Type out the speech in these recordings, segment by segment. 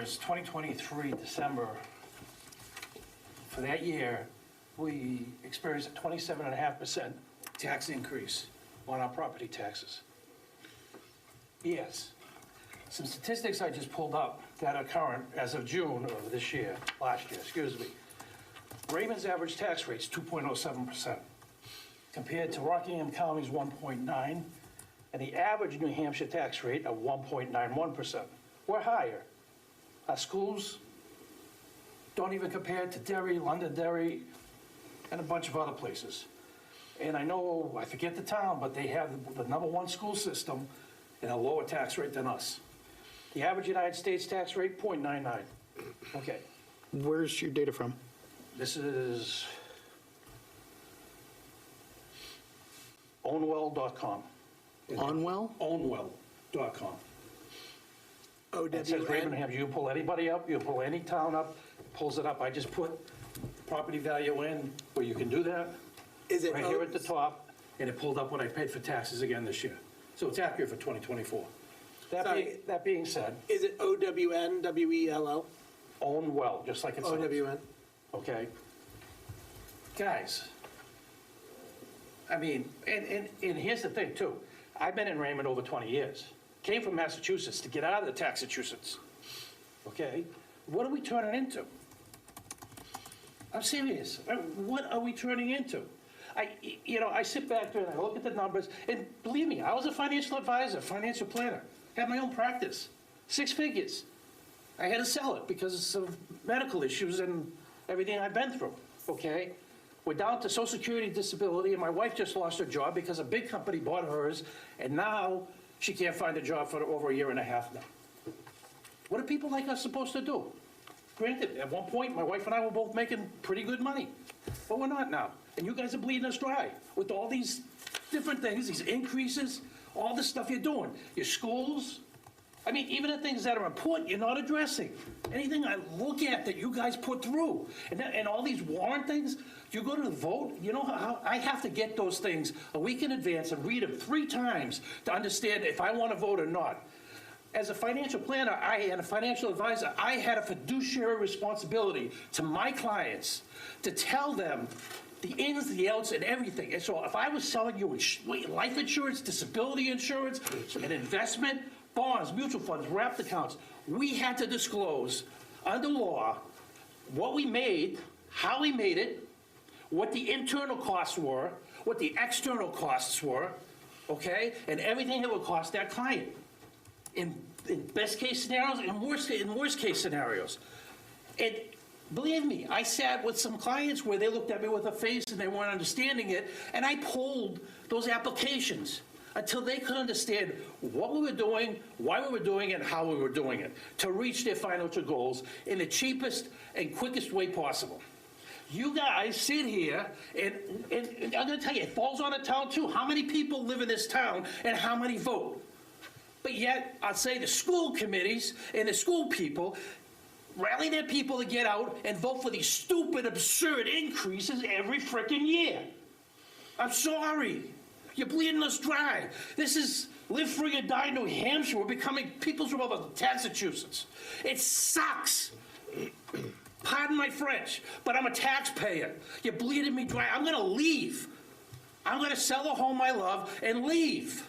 was 2023, December. For that year, we experienced a 27.5% tax increase on our property taxes. Yes. Some statistics I just pulled up that are current as of June of this year, last year, excuse me. Raymond's average tax rate is 2.07%, compared to Rockingham County's 1.9%, and the average New Hampshire tax rate of 1.91%. We're higher. Our schools don't even compare to Derry, Londonderry, and a bunch of other places. And I know, I forget the town, but they have the #1 school system and a lower tax rate than us. The average United States tax rate, 0.99. Okay. Where's your data from? This is ownwell.com. Onwell? Ownwell.com. O-W-N? It says Raymond, New Hampshire. You pull anybody up, you pull any town up, pulls it up. I just put property value in where you can do that. Is it right here at the top, and it pulled up what I paid for taxes again this year. So it's accurate for 2024. That being said, Is it O-W-N-W-E-L-L? own well, just like it sounds. O-W-N? Okay? Guys, I mean, and here's the thing too. I've been in Raymond over 20 years. Came from Massachusetts to get out of the Taxachusetts. Okay? What are we turning into? I'm serious. What are we turning into? I sit back there and I look at the numbers, and believe me, I was a financial advisor, financial planner, had my own practice, 6 figures. I had to sell it because of medical issues and everything I've been through, okay? We're down to Social Security disability, and my wife just lost her job because a big company bought hers, and now she can't find a job for over a year and a half now. What are people like us supposed to do? Granted, at one point, my wife and I were both making pretty good money, but we're not now. And you guys are bleeding us dry with all these different things, these increases, all the stuff you're doing. Your schools, I mean, even the things that are important, you're not addressing. Anything I look at that you guys put through, and all these warrant things, you go to the vote, you know how I have to get those things a week in advance and read them 3 times to understand if I want to vote or not. As a financial planner and a financial advisor, I had a fiduciary responsibility to my clients to tell them the ins, the outs, and everything. And so if I was selling you life insurance, disability insurance, an investment, bonds, mutual funds, wrapped accounts, we had to disclose under law what we made, how we made it, what the internal costs were, what the external costs were, okay, and everything that would cost that client. In best case scenarios and worst case scenarios. And believe me, I sat with some clients where they looked at me with a face and they weren't understanding it, and I pulled those applications until they could understand what we were doing, why we were doing it, and how we were doing it to reach their financial goals in the cheapest and quickest way possible. You guys sit here, and I'm going to tell you, it falls on the town too. How many people live in this town and how many vote? But yet, I'll say the school committees and the school people rally their people to get out and vote for these stupid, absurd increases every frickin' year. I'm sorry. You're bleeding us dry. This is live free or die New Hampshire. We're becoming People's Republic of Massachusetts. It sucks. Pardon my French, but I'm a taxpayer. You're bleeding me dry. I'm going to leave. I'm going to sell the home I love and leave.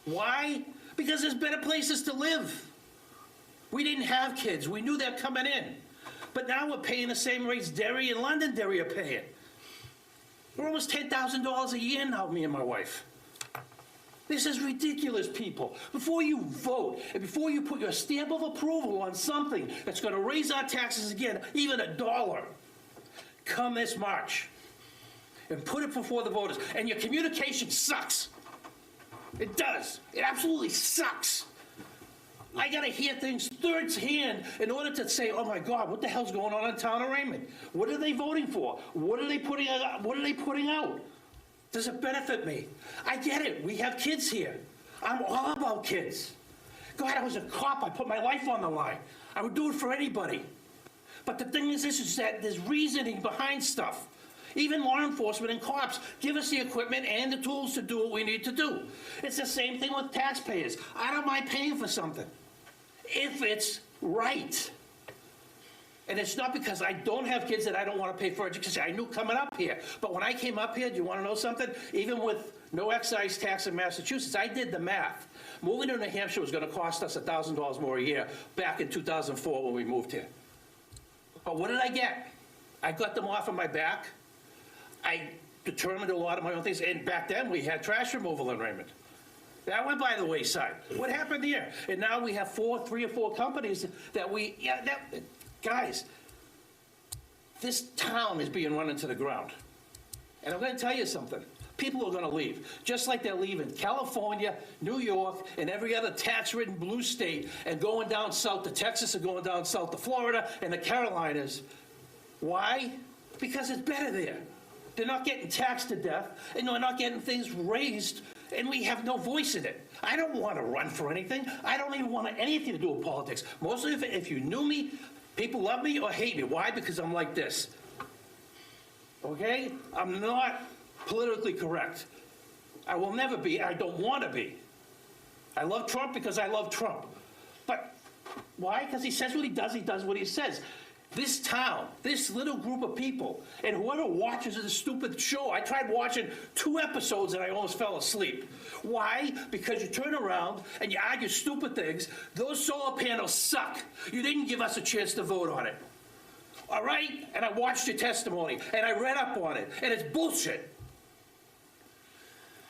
Why? Because there's better places to live. We didn't have kids. We knew they're coming in. But now we're paying the same rates Derry and Londonderry are paying. We're almost $10,000 a year now, me and my wife. This is ridiculous, people. Before you vote, and before you put your stamp of approval on something that's going to raise our taxes again, even $1, come this March, and put it before the voters. And your communication sucks. It does. It absolutely sucks. I got to hear things third hand in order to say, oh my God, what the hell's going on in town of Raymond? What are they voting for? What are they putting out? Does it benefit me? I get it. We have kids here. I'm all about kids. God, I was a cop. I put my life on the line. I would do it for anybody. But the thing is this, is that there's reasoning behind stuff. Even law enforcement and cops give us the equipment and the tools to do what we need to do. It's the same thing with taxpayers. I don't mind paying for something if it's right. And it's not because I don't have kids that I don't want to pay for education. I knew coming up here. But when I came up here, do you want to know something? Even with no excise tax in Massachusetts, I did the math. Moving to New Hampshire was going to cost us $1,000 more a year back in 2004 when we moved here. But what did I get? I got them off of my back. I determined a lot of my own things. And back then, we had trash removal in Raymond. That went by the wayside. What happened here? And now we have 3 or 4 companies that guys, this town is being run into the ground. And I'm going to tell you something. People are going to leave, just like they're leaving California, New York, and every other tax-ridden blue state, and going down south to Texas and going down south to Florida and the Carolinas. Why? Because it's better there. They're not getting taxed to death, and they're not getting things raised, and we have no voice in it. I don't want to run for anything. I don't even want anything to do with politics. Mostly if you knew me, people love me or hate me. Why? Because I'm like this. Okay? I'm not politically correct. I will never be. I don't want to be. I love Trump because I love Trump. But why? Because he says what he does what he says. This town, this little group of people, and whoever watches this stupid show, I tried watching 2 episodes and I almost fell asleep. Why? Because you turn around and you argue stupid things. Those solar panels suck. You didn't give us a chance to vote on it. All right? And I watched your testimony and I read up on it, and it's bullshit.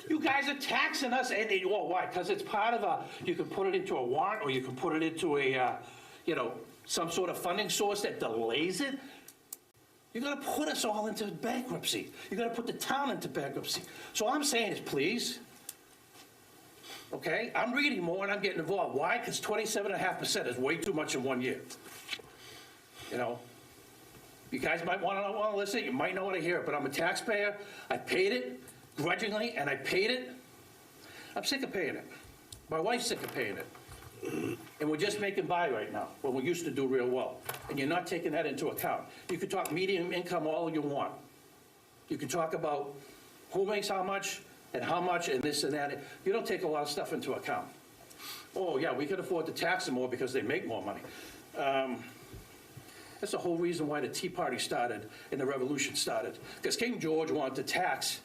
You guys are taxing us, and well, why? Because it's part of you can put it into a warrant, or you can put it into a, some sort of funding source that delays it. You're going to put us all into bankruptcy. You're going to put the town into bankruptcy. So all I'm saying is, please, okay? I'm reading more and I'm getting involved. Why? Because 27.5% is way too much in 1 year. You guys might want to listen. You might not want to hear it, but I'm a taxpayer. I paid it grudgingly, and I paid it. I'm sick of paying it. My wife's sick of paying it. And we're just making by right now, when we used to do real well. And you're not taking that into account. You can talk median income all you want. You can talk about who makes how much and this and that. You don't take a lot of stuff into account. Oh, yeah, we can afford to tax them more because they make more money. That's the whole reason why the Tea Party started and the revolution started. Because King George wanted to tax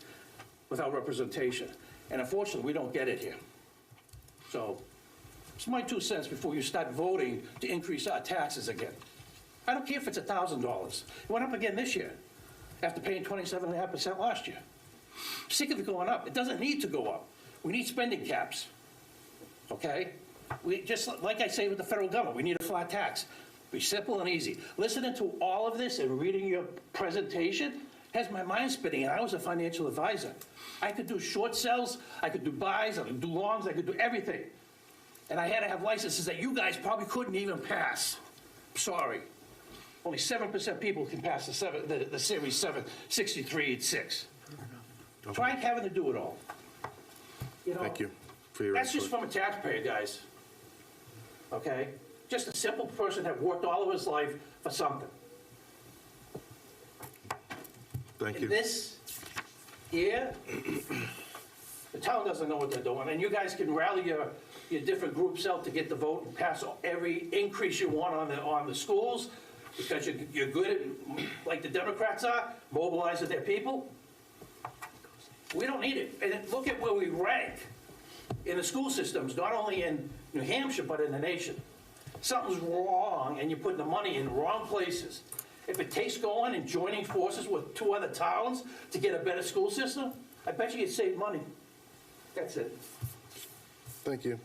without representation. And unfortunately, we don't get it here. So it's my 2 cents before you start voting to increase our taxes again. I don't care if it's $1,000. It went up again this year after paying 27.5% last year. I'm sick of it going up. It doesn't need to go up. We need spending caps, okay? We just, like I say with the federal government, we need a flat tax. Be simple and easy. Listening to all of this and reading your presentation has my mind spinning, and I was a financial advisor. I could do short sells, I could do buys, I could do longs, I could do everything. And I had to have licenses that you guys probably couldn't even pass. Sorry. Only 7% people can pass the Series 763.6. Try having to do it all. Thank you for your That's just input. from a taxpayer, guys. Okay? Just a simple person that worked all of his life for something. Thank And you. this here, the town doesn't know what they're doing, and you guys can rally your different groups out to get the vote and pass every increase you want on the schools, because you're good at, like the Democrats are, mobilizing their people. We don't need it. And look at where we rank in the school systems, not only in New Hampshire, but in the nation. Something's wrong, and you're putting the money in the wrong places. If it takes going and joining forces with 2 other towns to get a better school system, I bet you you'd save money. That's it. Thank you.